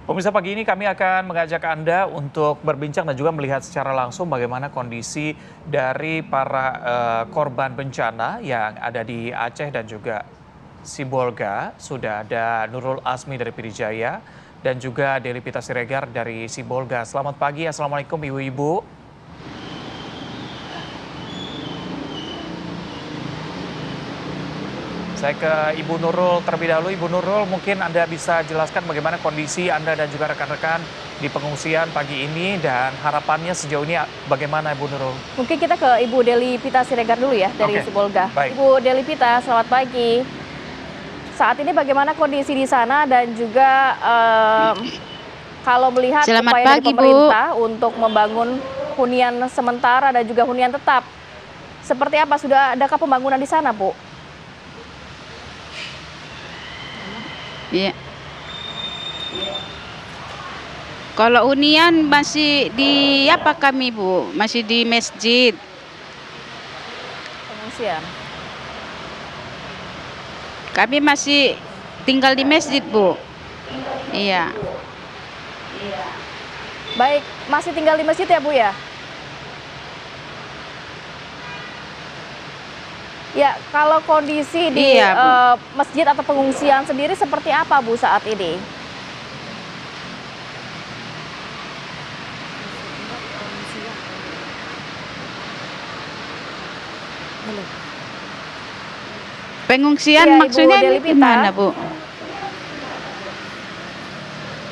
Pemirsa, pagi ini kami akan mengajak Anda untuk berbincang dan juga melihat secara langsung bagaimana kondisi dari para korban bencana yang ada di Aceh dan juga Sibolga. Sudah ada Nurul Asmi dari Pidijaya dan juga Deli Pita Siregar dari Sibolga. Selamat pagi, Assalamualaikum Ibu-Ibu. Saya ke Ibu Nurul terlebih dahulu. Ibu Nurul, mungkin Anda bisa jelaskan bagaimana kondisi Anda dan juga rekan-rekan di pengungsian pagi ini dan harapannya sejauh ini bagaimana Ibu Nurul? Mungkin kita ke Ibu Deli Pita Siregar dulu ya dari Sibolga. Baik. Ibu Deli Pita, selamat pagi. Saat ini bagaimana kondisi di sana dan juga kalau melihat upaya dari pemerintah untuk membangun hunian sementara dan juga hunian tetap, seperti apa? Sudah adakah pembangunan di sana, Bu? Iya. Kalau hunian masih di apa kami, Bu? Masih di masjid. Pengungsian. Kami masih tinggal di masjid, Bu. Iya. Baik, masih tinggal di masjid ya, Bu ya? Ya, kalau kondisi di masjid atau pengungsian sendiri seperti apa, Bu, saat ini? Pengungsian ya, maksudnya gimana, Bu?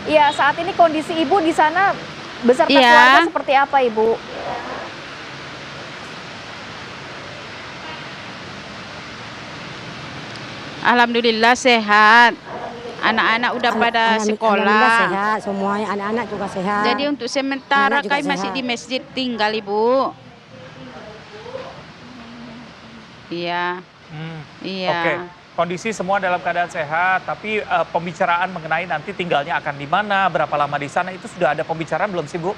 Iya, saat ini kondisi Ibu di sana beserta keluarga seperti apa, Ibu? Alhamdulillah sehat. Anak-anak udah pada sekolah. Alhamdulillah sehat, semuanya anak-anak juga sehat. Jadi untuk sementara kami masih di masjid tinggal, Ibu. Iya. Iya. Oke. Kondisi semua dalam keadaan sehat, tapi pembicaraan mengenai nanti tinggalnya akan di mana, berapa lama di sana, itu sudah ada pembicaraan belum sih, Bu?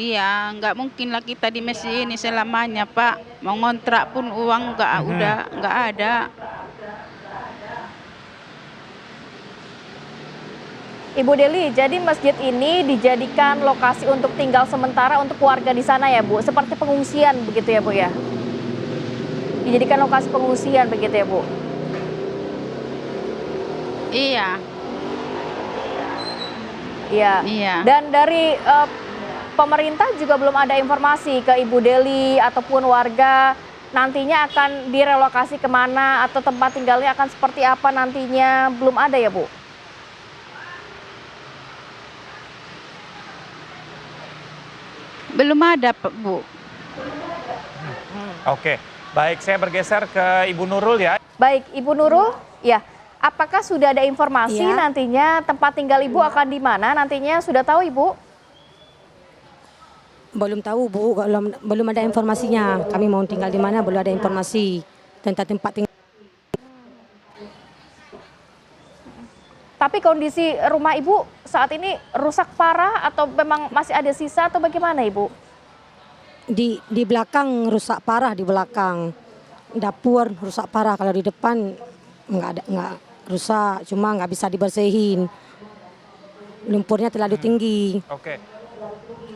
Iya, nggak mungkin lah kita di masjid ini selamanya, Pak. Mau ngontrak pun uang udah nggak ada. Ibu Deli, jadi masjid ini dijadikan lokasi untuk tinggal sementara untuk warga di sana ya, Bu? Seperti pengungsian begitu ya, Bu ya? Dijadikan lokasi pengungsian begitu ya, Bu? Iya. Iya. Dan dari pemerintah juga belum ada informasi ke Ibu Deli ataupun warga nantinya akan direlokasi kemana atau tempat tinggalnya akan seperti apa nantinya, belum ada ya, Bu? Belum ada, Bu. Oke, baik, saya bergeser ke Ibu Nurul ya. Baik, Ibu Nurul, ya. Apakah sudah ada informasi nantinya tempat tinggal Ibu akan di mana nantinya? Sudah tahu, Ibu? Belum tahu, Bu. Belum ada informasinya. Kami mau tinggal di mana belum ada informasi tentang tempat tinggal. Tapi kondisi rumah Ibu saat ini rusak parah atau memang masih ada sisa atau bagaimana, Ibu? Di belakang rusak parah, di belakang. Dapur rusak parah, kalau di depan nggak rusak, cuma nggak bisa dibersihin. Lumpurnya terlalu tinggi. Oke.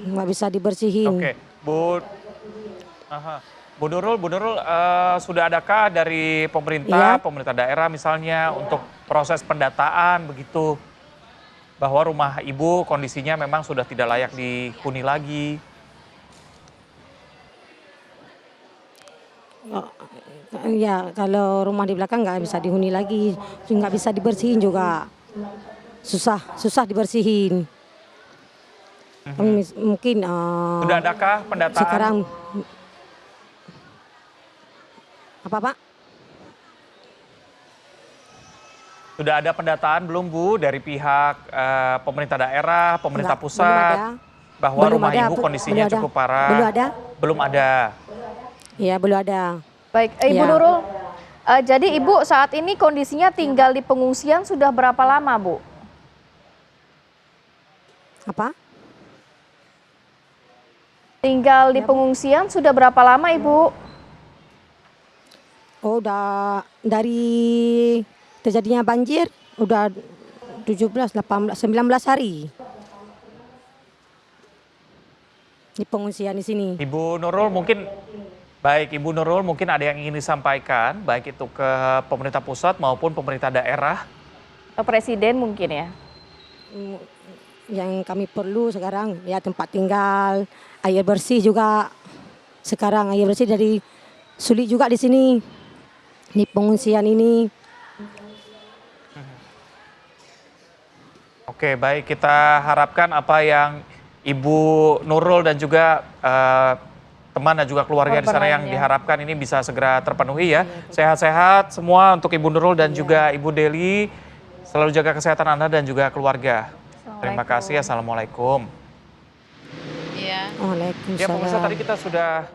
Nggak bisa dibersihin. Oke, Bu Nurul, sudah adakah dari pemerintah daerah misalnya untuk proses pendataan begitu bahwa rumah Ibu kondisinya memang sudah tidak layak dihuni lagi? Ya, kalau rumah di belakang nggak bisa dihuni lagi, nggak bisa dibersihin juga, susah dibersihin. Mungkin sudah adakah pendataan? Sekarang apa, Pak? Sudah ada pendataan belum, Bu, dari pihak pemerintah daerah, pemerintah pusat, bahwa rumah Ibu kondisinya cukup parah? Belum ada. Belum ada. Iya, belum ada. Baik, Ibu Nurul, jadi Ibu saat ini kondisinya tinggal di pengungsian sudah berapa lama, Bu? Apa? Tinggal di pengungsian sudah berapa lama, Ibu? Oh, udah dari terjadinya banjir udah 17, 18, 19 hari di pengungsian di sini. Ibu Nurul mungkin ada yang ingin disampaikan, baik itu ke pemerintah pusat maupun pemerintah daerah. Presiden mungkin ya. Yang kami perlu sekarang ya tempat tinggal, air bersih juga. Sekarang air bersih dari sulit juga di sini, di pengungsian ini. Oke, baik, kita harapkan apa yang Ibu Nurul dan juga teman dan juga keluarga di sana yang diharapkan ini bisa segera terpenuhi ya. Sehat-sehat semua untuk Ibu Nurul dan juga Ibu Deli. Selalu jaga kesehatan Anda dan juga keluarga. Terima kasih. Assalamualaikum. Iya. Waalaikumsalam. Ya pemirsa, tadi kita sudah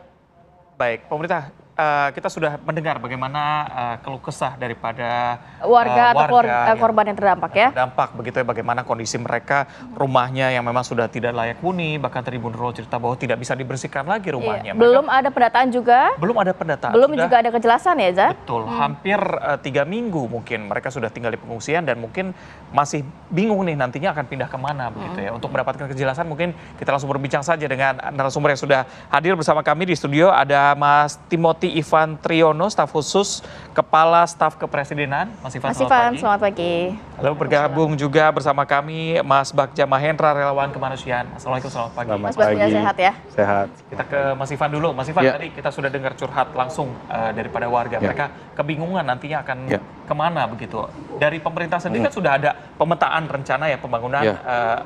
kita sudah mendengar bagaimana keluh kesah daripada Warga atau yang korban yang terdampak ya. terdampak begitu ya, bagaimana kondisi mereka, rumahnya yang memang sudah tidak layak huni, bahkan tadi Ibu Nurul cerita bahwa tidak bisa dibersihkan lagi rumahnya. Belum ada pendataan juga. Belum ada pendataan. Belum juga ada kejelasan ya, Za? Betul, hampir 3 minggu mungkin mereka sudah tinggal di pengungsian dan mungkin masih bingung nih nantinya akan pindah kemana begitu ya. Untuk mendapatkan kejelasan mungkin kita langsung berbincang saja dengan narasumber yang sudah hadir bersama kami di studio. Ada Mas Timothy Ivan Triono, staf khusus Kepala Staf Kepresidenan. Mas Ivan, Selamat pagi. Lalu bergabung juga bersama kami Mas Bagja Mahendra, relawan kemanusiaan. Assalamualaikum, selamat pagi. Mas Bagja sehat ya? Sehat. Kita ke Mas Ivan dulu. Mas Ivan, tadi kita sudah dengar curhat langsung daripada warga. Mereka kebingungan nantinya akan kemana begitu. Dari pemerintah sendiri kan sudah ada pemetaan rencana ya pembangunan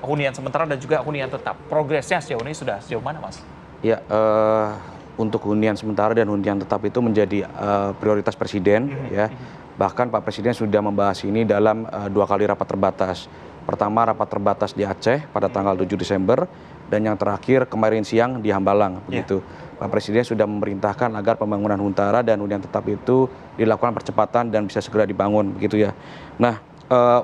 hunian sementara dan juga hunian tetap. Progresnya sejauh ini sudah sejauh mana, Mas? Ya, untuk hunian sementara dan hunian tetap itu menjadi prioritas Presiden ya. Bahkan Pak Presiden sudah membahas ini dalam 2 kali rapat terbatas. Pertama rapat terbatas di Aceh pada tanggal 7 Desember dan yang terakhir kemarin siang di Hambalang begitu. Pak Presiden sudah memerintahkan agar pembangunan huntara dan hunian tetap itu dilakukan percepatan dan bisa segera dibangun begitu ya. Nah,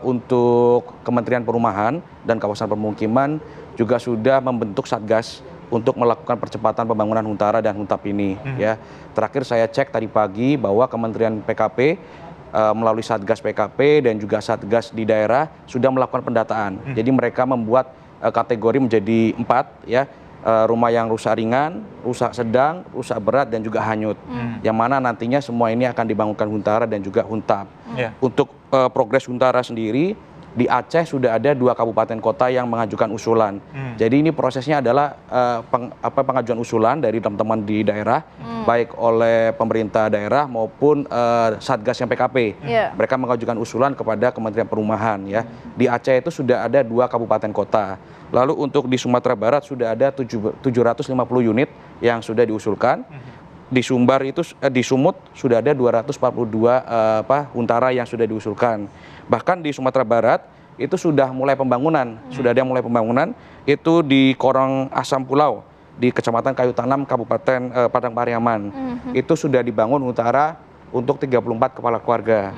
untuk Kementerian Perumahan dan Kawasan Permukiman juga sudah membentuk Satgas untuk melakukan percepatan pembangunan huntara dan huntap ini ya. Terakhir saya cek tadi pagi bahwa Kementerian PKP melalui Satgas PKP dan juga Satgas di daerah sudah melakukan pendataan. Jadi mereka membuat kategori menjadi 4 ya. Rumah yang rusak ringan, rusak sedang, rusak berat dan juga hanyut. Yang mana nantinya semua ini akan dibangunkan huntara dan juga huntap. Untuk progres huntara sendiri di Aceh sudah ada 2 kabupaten kota yang mengajukan usulan. Jadi ini prosesnya adalah pengajuan usulan dari teman-teman di daerah, baik oleh pemerintah daerah maupun Satgas yang PKP. Mereka mengajukan usulan kepada Kementerian Perumahan ya. Di Aceh itu sudah ada 2 kabupaten kota. Lalu untuk di Sumatera Barat sudah ada 750 unit yang sudah diusulkan. Di Sumbar itu di Sumut sudah ada 242 huntara yang sudah diusulkan. Bahkan di Sumatera Barat itu sudah mulai pembangunan, sudah ada mulai pembangunan itu di Korong Asam Pulau di Kecamatan Kayu Tanam Kabupaten Padang Pariaman. Itu sudah dibangun huntara untuk 34 kepala keluarga.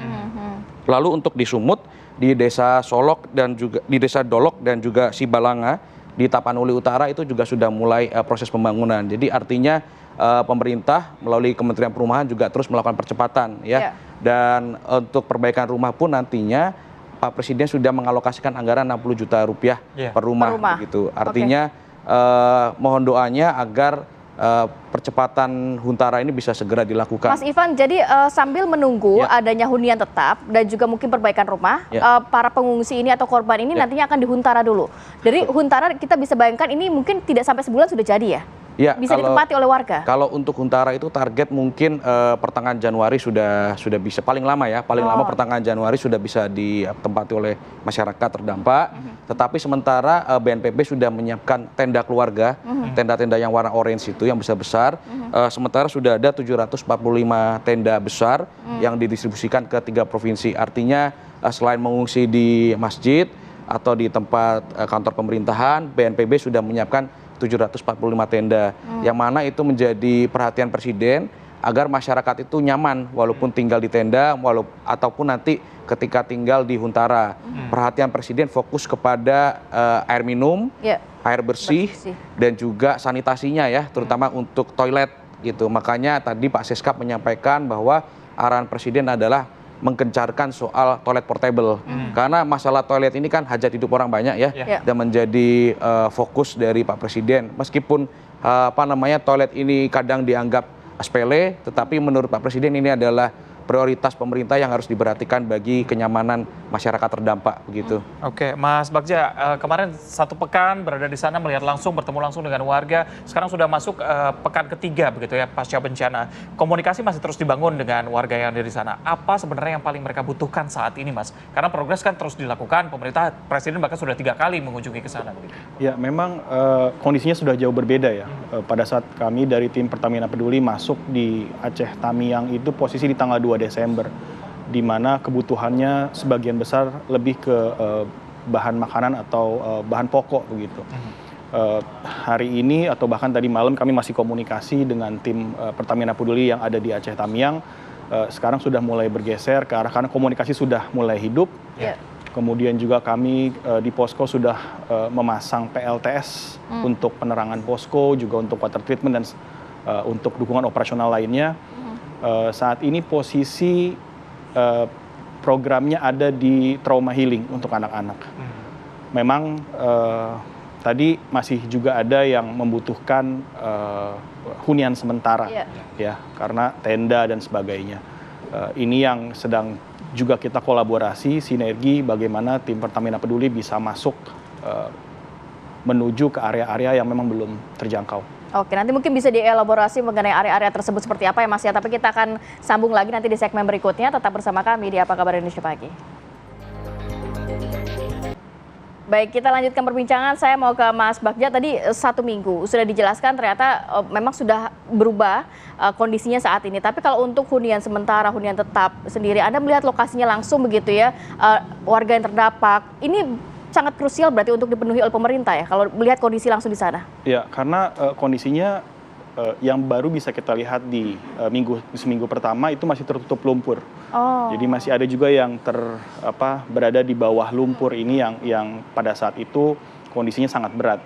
Lalu untuk di Sumut di Desa Solok dan juga di Desa Dolok dan juga Sibalanga di Tapanuli Utara itu juga sudah mulai proses pembangunan. Jadi artinya pemerintah melalui Kementerian Perumahan juga terus melakukan percepatan ya. Dan untuk perbaikan rumah pun nantinya Pak Presiden sudah mengalokasikan anggaran 60 juta rupiah per rumah begitu. Artinya mohon doanya agar percepatan huntara ini bisa segera dilakukan. Mas Ivan, jadi sambil menunggu adanya hunian tetap dan juga mungkin perbaikan rumah, para pengungsi ini atau korban ini nantinya akan dihuntara dulu. Dari huntara kita bisa bayangkan ini mungkin tidak sampai sebulan sudah jadi ya? Bisa ditempati oleh warga. Kalau untuk huntara itu target mungkin pertengahan Januari sudah bisa, paling lama ya, paling lama pertengahan Januari sudah bisa ditempati oleh masyarakat terdampak. Tetapi sementara BNPB sudah menyiapkan tenda keluarga, tenda-tenda yang warna orange itu yang besar-besar. Sementara sudah ada 745 tenda besar yang didistribusikan ke 3 provinsi. Artinya selain mengungsi di masjid atau di tempat kantor pemerintahan, BNPB sudah menyiapkan 745 tenda, yang mana itu menjadi perhatian Presiden agar masyarakat itu nyaman walaupun tinggal di tenda ataupun nanti ketika tinggal di huntara. Perhatian Presiden fokus kepada air minum, air bersih dan juga sanitasinya ya, terutama untuk toilet gitu. Makanya tadi Pak Seskap menyampaikan bahwa arahan Presiden adalah menggencarkan soal toilet portable. Karena masalah toilet ini kan hajat hidup orang banyak ya, dan menjadi fokus dari Pak Presiden. Meskipun toilet ini kadang dianggap sepele, tetapi menurut Pak Presiden ini adalah prioritas pemerintah yang harus diperhatikan bagi kenyamanan masyarakat terdampak begitu. Oke, Mas Bagja, kemarin 1 pekan berada di sana melihat langsung, bertemu langsung dengan warga. Sekarang sudah masuk pekan ketiga begitu ya pasca bencana. Komunikasi masih terus dibangun dengan warga yang ada di sana. Apa sebenarnya yang paling mereka butuhkan saat ini, Mas? Karena progres kan terus dilakukan. Pemerintah, Presiden bahkan sudah 3 kali mengunjungi ke sana. Begitu. Ya, memang kondisinya sudah jauh berbeda ya. Pada saat kami dari tim Pertamina Peduli masuk di Aceh Tamiang itu posisi di tanggal 2 Desember, di mana kebutuhannya sebagian besar lebih ke bahan makanan atau bahan pokok begitu. Hari ini atau bahkan tadi malam kami masih komunikasi dengan tim Pertamina Peduli yang ada di Aceh Tamiang. Sekarang sudah mulai bergeser ke arah, karena komunikasi sudah mulai hidup. Kemudian juga kami di posko sudah memasang PLTS untuk penerangan posko, juga untuk water treatment dan untuk dukungan operasional lainnya. Saat ini posisi programnya ada di trauma healing untuk anak-anak. Memang tadi masih juga ada yang membutuhkan hunian sementara, ya, karena tenda dan sebagainya. Ini yang sedang juga kita kolaborasi, sinergi bagaimana tim Pertamina Peduli bisa masuk menuju ke area-area yang memang belum terjangkau. Oke, nanti mungkin bisa dielaborasi mengenai area-area tersebut seperti apa ya Mas ya, tapi kita akan sambung lagi nanti di segmen berikutnya. Tetap bersama kami di Apa Kabar Indonesia Pagi. Baik, kita lanjutkan perbincangan. Saya mau ke Mas Bagja. Tadi 1 minggu sudah dijelaskan ternyata memang sudah berubah kondisinya saat ini. Tapi kalau untuk hunian sementara, hunian tetap sendiri, Anda melihat lokasinya langsung begitu ya, warga yang terdampak. Ini sangat krusial berarti untuk dipenuhi oleh pemerintah ya, kalau melihat kondisi langsung di sana. Ya, karena kondisinya yang baru bisa kita lihat di seminggu pertama itu masih tertutup lumpur. Jadi masih ada juga yang berada di bawah lumpur ini yang pada saat itu kondisinya sangat berat.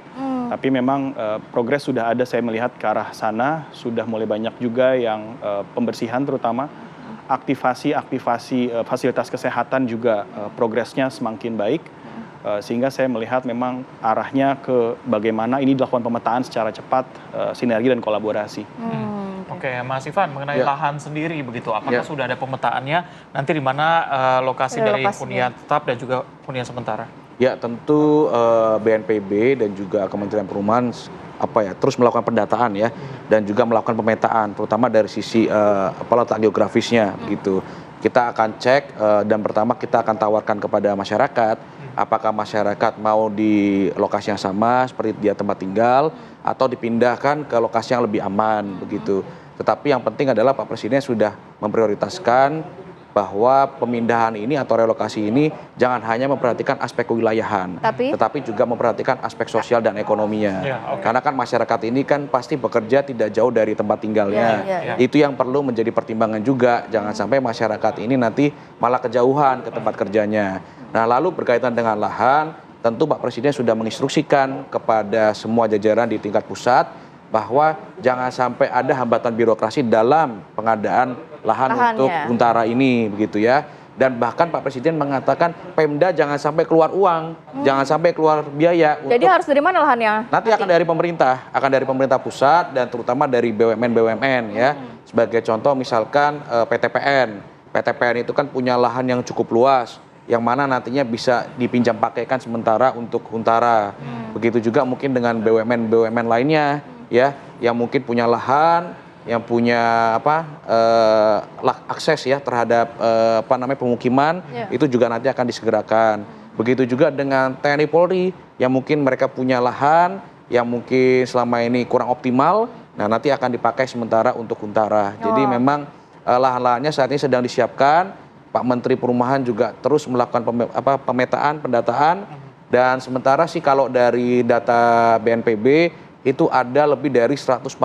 Tapi memang progres sudah ada, saya melihat ke arah sana sudah mulai banyak juga yang pembersihan, terutama aktivasi fasilitas kesehatan juga progresnya semakin baik. Sehingga saya melihat memang arahnya ke bagaimana ini dilakukan pemetaan secara cepat, sinergi dan kolaborasi. Oke, Mas Ivan, mengenai lahan sendiri begitu, apakah sudah ada pemetaannya nanti di mana lokasi dari hunian tetap dan juga hunian sementara? Ya, tentu BNPB dan juga Kementerian Perumahan terus melakukan pendataan ya, dan juga melakukan pemetaan, terutama dari sisi letak geografisnya gitu. Kita akan cek dan pertama kita akan tawarkan kepada masyarakat, apakah masyarakat mau di lokasi yang sama seperti dia tempat tinggal atau dipindahkan ke lokasi yang lebih aman begitu. Tetapi yang penting adalah Pak Presiden sudah memprioritaskan bahwa pemindahan ini atau relokasi ini jangan hanya memperhatikan aspek kewilayahan, tetapi juga memperhatikan aspek sosial dan ekonominya. Karena kan masyarakat ini kan pasti bekerja tidak jauh dari tempat tinggalnya. Itu yang perlu menjadi pertimbangan juga, jangan sampai masyarakat ini nanti malah kejauhan ke tempat kerjanya. Nah, lalu berkaitan dengan lahan, tentu Pak Presiden sudah menginstruksikan kepada semua jajaran di tingkat pusat bahwa jangan sampai ada hambatan birokrasi dalam pengadaan lahan untuk Huntara ini begitu ya. Dan bahkan Pak Presiden mengatakan Pemda jangan sampai keluar uang, jangan sampai keluar biaya. Jadi harus dari mana lahannya? Nanti akan dari pemerintah pusat dan terutama dari BUMN ya. Sebagai contoh misalkan PTPN. PTPN itu kan punya lahan yang cukup luas, yang mana nantinya bisa dipinjam pakaikan sementara untuk Huntara. Begitu juga mungkin dengan BUMN lainnya ya, yang mungkin punya lahan, yang punya akses ya terhadap pemukiman, itu juga nanti akan disegerakan. Begitu juga dengan TNI Polri yang mungkin mereka punya lahan yang mungkin selama ini kurang optimal, nah nanti akan dipakai sementara untuk Huntara. Jadi memang lahan-lahannya saat ini sedang disiapkan. Pak Menteri Perumahan juga terus melakukan pemetaan, pendataan, dan sementara sih kalau dari data BNPB itu ada lebih dari 145.000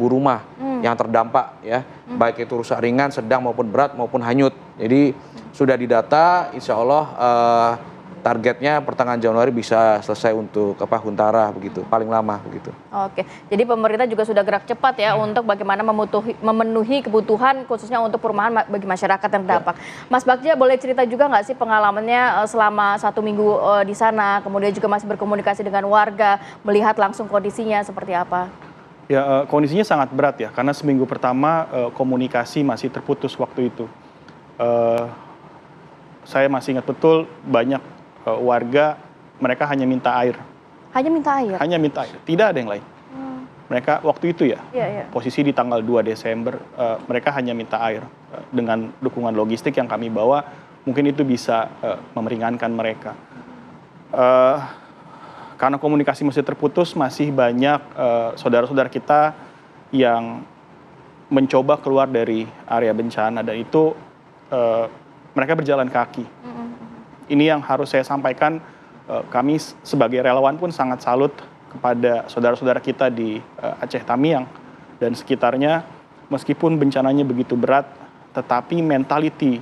rumah yang terdampak ya, baik itu rusak ringan, sedang maupun berat maupun hanyut. Jadi sudah didata, insya Allah targetnya pertengahan Januari bisa selesai untuk Huntara begitu, paling lama begitu. Oke, jadi pemerintah juga sudah gerak cepat ya untuk bagaimana memenuhi kebutuhan khususnya untuk perumahan bagi masyarakat yang terdampak. Mas Bagja boleh cerita juga nggak sih pengalamannya selama 1 minggu di sana, kemudian juga masih berkomunikasi dengan warga, melihat langsung kondisinya seperti apa? Ya, kondisinya sangat berat ya, karena seminggu pertama komunikasi masih terputus waktu itu. Saya masih ingat betul banyak warga, mereka hanya minta air. Hanya minta air? Hanya minta air, tidak ada yang lain. Mereka waktu itu ya, posisi di tanggal 2 Desember, mereka hanya minta air. Dengan dukungan logistik yang kami bawa, mungkin itu bisa memeringankan mereka. Karena komunikasi masih terputus, masih banyak saudara-saudara kita yang mencoba keluar dari area bencana, dan itu mereka berjalan kaki. Ini yang harus saya sampaikan, kami sebagai relawan pun sangat salut kepada saudara-saudara kita di Aceh Tamiang dan sekitarnya, meskipun bencananya begitu berat, tetapi mentality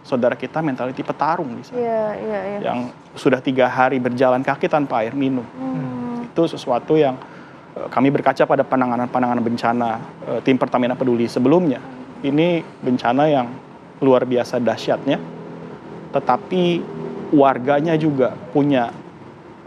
saudara kita, mentality petarung di sana. Yang sudah 3 hari berjalan kaki tanpa air minum. Itu sesuatu yang kami berkaca pada penanganan bencana tim Pertamina Peduli sebelumnya. Ini bencana yang luar biasa dahsyatnya, tetapi warganya juga punya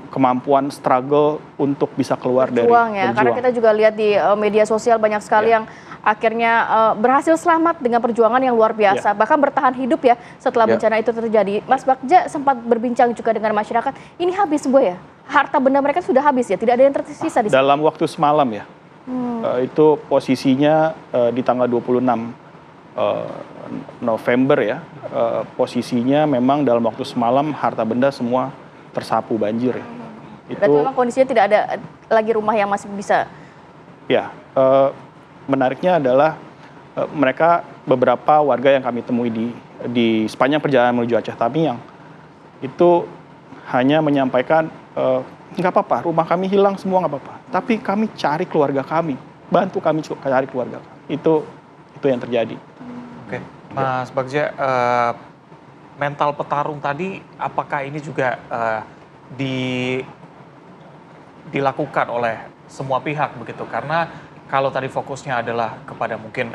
kemampuan struggle untuk bisa keluar dari berjuang. Karena kita juga lihat di media sosial banyak sekali yang akhirnya berhasil selamat dengan perjuangan yang luar biasa, bahkan bertahan hidup ya setelah bencana itu terjadi. Mas Bagja sempat berbincang juga dengan masyarakat, ini habis semua ya? Harta benda mereka sudah habis ya? Tidak ada yang tersisa di sana? Dalam waktu semalam ya, itu posisinya di tanggal 26 November ya, posisinya memang dalam waktu semalam harta benda semua tersapu banjir ya. Berarti memang kondisinya tidak ada lagi rumah yang masih bisa? Ya, menariknya adalah mereka, beberapa warga yang kami temui di sepanjang perjalanan menuju Aceh Tamiang itu hanya menyampaikan, nggak apa-apa, rumah kami hilang semua nggak apa-apa, tapi kami cari keluarga kami, bantu kami cari keluarga kami. Itu yang terjadi. Oke, Mas Bagja, mental petarung tadi, apakah ini juga dilakukan oleh semua pihak begitu? Karena kalau tadi fokusnya adalah kepada mungkin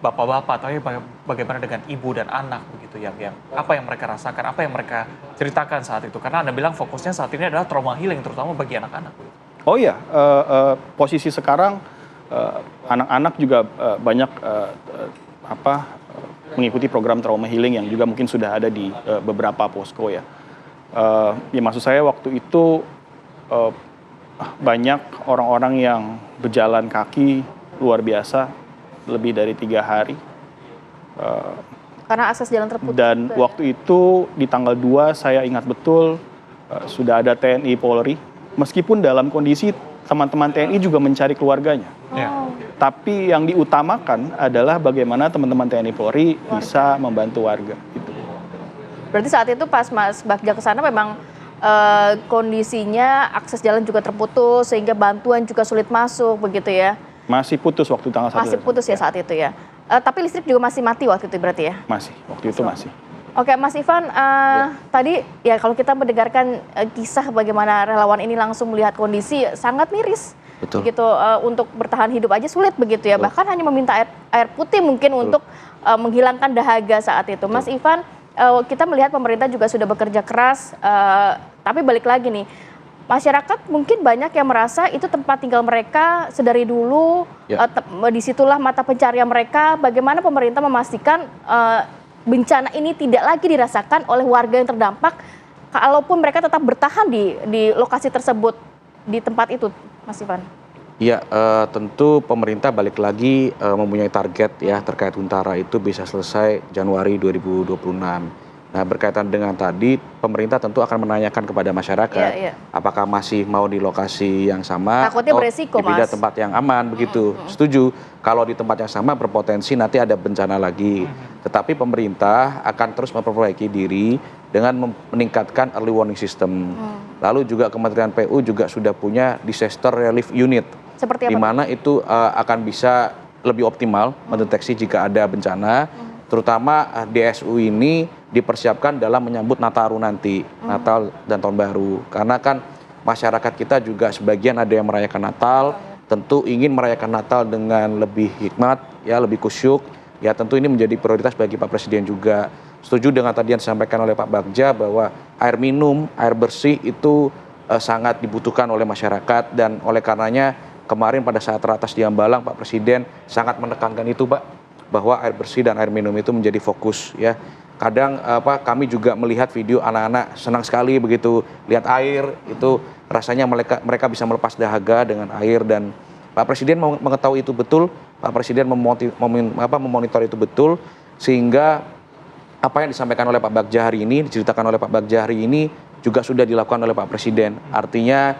bapak-bapak, tapi bagaimana dengan ibu dan anak begitu, yang apa yang mereka rasakan, apa yang mereka ceritakan saat itu? Karena Anda bilang fokusnya saat ini adalah trauma healing, terutama bagi anak-anak. Oh iya, posisi sekarang anak-anak juga banyak mengikuti program trauma healing yang juga mungkin sudah ada di beberapa posko ya. Ya maksud saya waktu itu banyak orang-orang yang berjalan kaki luar biasa lebih dari 3 hari. Karena akses jalan terputus. Dan waktu itu di tanggal 2 saya ingat betul sudah ada TNI Polri. Meskipun dalam kondisi teman-teman TNI juga mencari keluarganya. Tapi yang diutamakan adalah bagaimana teman-teman TNI Polri bisa membantu warga. Gitu. Berarti saat itu pas Mas Bagja ke sana memang kondisinya akses jalan juga terputus sehingga bantuan juga sulit masuk begitu ya? Masih putus waktu tanggal 1. Masih putus ya saat itu ya. Tapi listrik juga masih mati waktu itu berarti ya? Masih, waktu itu masih. Oke, Mas Ivan, tadi ya kalau kita mendengarkan kisah bagaimana relawan ini langsung melihat kondisi sangat miris. Betul. Begitu, untuk bertahan hidup aja sulit begitu ya. Betul. Bahkan hanya meminta air putih mungkin untuk menghilangkan dahaga saat itu. Betul. Mas Ivan, kita melihat pemerintah juga sudah bekerja keras, tapi balik lagi nih, masyarakat mungkin banyak yang merasa itu tempat tinggal mereka sedari dulu, disitulah mata pencarian mereka. Bagaimana pemerintah memastikan bencana ini tidak lagi dirasakan oleh warga yang terdampak, kalaupun mereka tetap bertahan di lokasi tersebut, di tempat itu, Mas Ivan? Iya, tentu pemerintah balik lagi mempunyai target ya terkait Huntara itu bisa selesai Januari 2026. Nah, berkaitan dengan tadi, pemerintah tentu akan menanyakan kepada masyarakat apakah masih mau di lokasi yang sama Takutnya atau beresiko, dipindah Mas. tempat yang aman begitu. Setuju. Kalau di tempat yang sama berpotensi nanti ada bencana lagi. Tetapi pemerintah akan terus memperbaiki diri dengan meningkatkan early warning system. Lalu juga Kementerian PU juga sudah punya disaster relief unit. Seperti apa? Di mana itu akan bisa lebih optimal mendeteksi jika ada bencana. Terutama DSU ini dipersiapkan dalam menyambut Nataru nanti, Natal dan Tahun Baru. Karena kan masyarakat kita juga sebagian ada yang merayakan Natal, tentu ingin merayakan Natal dengan lebih hikmat, ya lebih kusyuk. Ya tentu ini menjadi prioritas bagi Pak Presiden juga. Setuju dengan tadi yang disampaikan oleh Pak Bagja bahwa air minum, air bersih itu sangat dibutuhkan oleh masyarakat, dan oleh karenanya kemarin pada saat ratas di Hambalang Pak Presiden sangat menekankan itu, Pak, bahwa air bersih dan air minum itu menjadi fokus, ya. Kadang kami juga melihat video anak-anak senang sekali begitu lihat air, itu rasanya mereka bisa melepas dahaga dengan air, dan Pak Presiden mengetahui itu betul, Pak Presiden memonitor itu betul, sehingga apa yang disampaikan oleh Pak Bagja hari ini, diceritakan oleh Pak Bagja hari ini juga sudah dilakukan oleh Pak Presiden. Artinya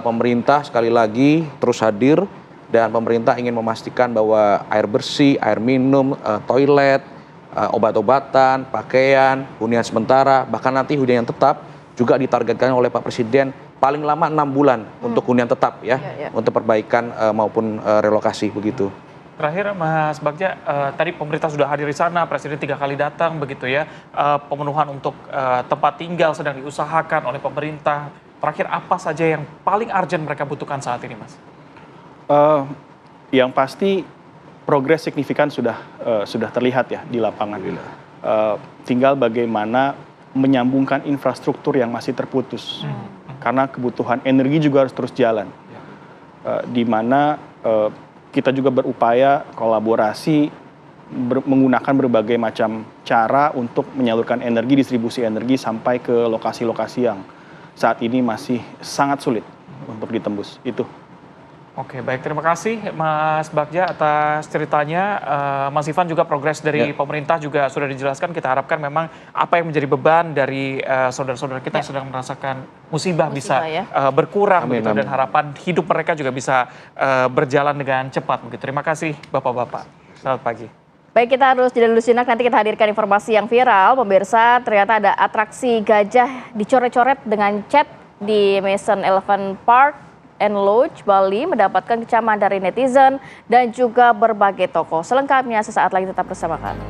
pemerintah sekali lagi terus hadir, dan pemerintah ingin memastikan bahwa air bersih, air minum, toilet, obat-obatan, pakaian, hunian sementara, bahkan nanti hunian tetap juga ditargetkan oleh Pak Presiden paling lama 6 bulan untuk hunian tetap, ya, untuk perbaikan maupun relokasi begitu. Terakhir Mas Bagja, tadi pemerintah sudah hadir di sana, Presiden 3 kali datang begitu ya, pemenuhan untuk tempat tinggal sedang diusahakan oleh pemerintah. Terakhir apa saja yang paling urgent mereka butuhkan saat ini, Mas? Yang pasti progres signifikan sudah terlihat ya di lapangan. Tinggal bagaimana menyambungkan infrastruktur yang masih terputus, karena kebutuhan energi juga harus terus jalan. Di mana kita juga berupaya kolaborasi menggunakan berbagai macam cara untuk menyalurkan energi, distribusi energi sampai ke lokasi-lokasi yang saat ini masih sangat sulit untuk ditembus. Itu. Oke, baik, terima kasih Mas Bagja atas ceritanya. Mas Ivan, juga progres dari pemerintah juga sudah dijelaskan. Kita harapkan memang apa yang menjadi beban dari saudara-saudara kita yang sedang merasakan musibah bisa berkurang begitu, dan harapan hidup mereka juga bisa berjalan dengan cepat begitu. Terima kasih Bapak-bapak. Selamat pagi. Baik, kita harus jeda dulu sinak, nanti kita hadirkan informasi yang viral. Pemirsa, ternyata ada atraksi gajah dicoret-coret dengan cat di Mason Elephant Park and Lodge, Bali, mendapatkan kecaman dari netizen dan juga berbagai toko. Selengkapnya sesaat lagi, tetap bersama kami.